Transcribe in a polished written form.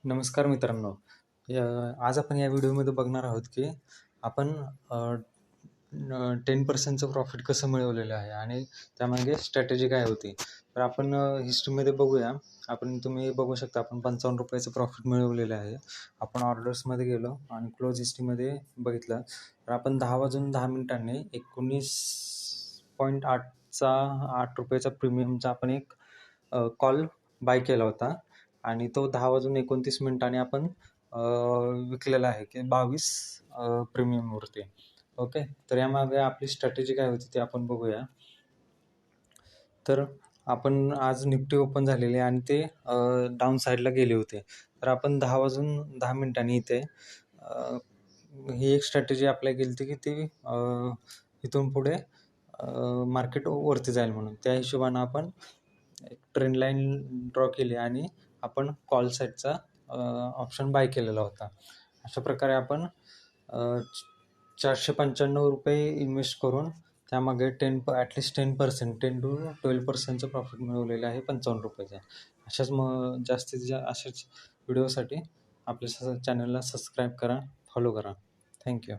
नमस्कार मित्रांनो. आज आपण या व्हिडिओमध्ये बघणार आहोत की आपण 10%चं प्रॉफिट कसं मिळवलेलं आहे आणि त्यामागे स्ट्रॅटेजी काय होती. तर आपण हिस्ट्रीमध्ये बघूया. तुम्ही बघू शकता आपण ₹55चं प्रॉफिट मिळवलेलं आहे. आपण ऑर्डर्समध्ये गेलो आणि क्लोज हिस्ट्रीमध्ये बघितलं तर आपण 10:10 19.8चा ₹8 प्रीमियमचा आपण एक कॉल बाय केला होता आणि तो 10:29 आपण विकलेला आहे की 22 प्रीमियमवरती. ओके, तर यामागे आपली स्ट्रॅटेजी काय होती ते आपण बघूया. तर आपण आज निफ्टी ओपन झालेली आणि ते डाऊन साईडला गेले होते. तर आपण 10:10 इथे ही एक स्ट्रॅटेजी अप्लाय केली होती की ती इथून पुढे मार्केट वरती जाईल म्हणून. त्या हिशोबानं आपण एक ट्रेंड लाईन ड्रॉ केली आणि आपण कॉल साईडचा ऑप्शन बाय केलेला होता. अशा प्रकारे आपण ₹495 इन्व्हेस्ट करून त्यामागे ॲटलिस्ट 10% 10 to 12%चं प्रॉफिट मिळवलेलं आहे ₹55. अशाच अशाच व्हिडिओसाठी आपल्या चॅनलला सबस्क्राईब करा, फॉलो करा. थँक्यू.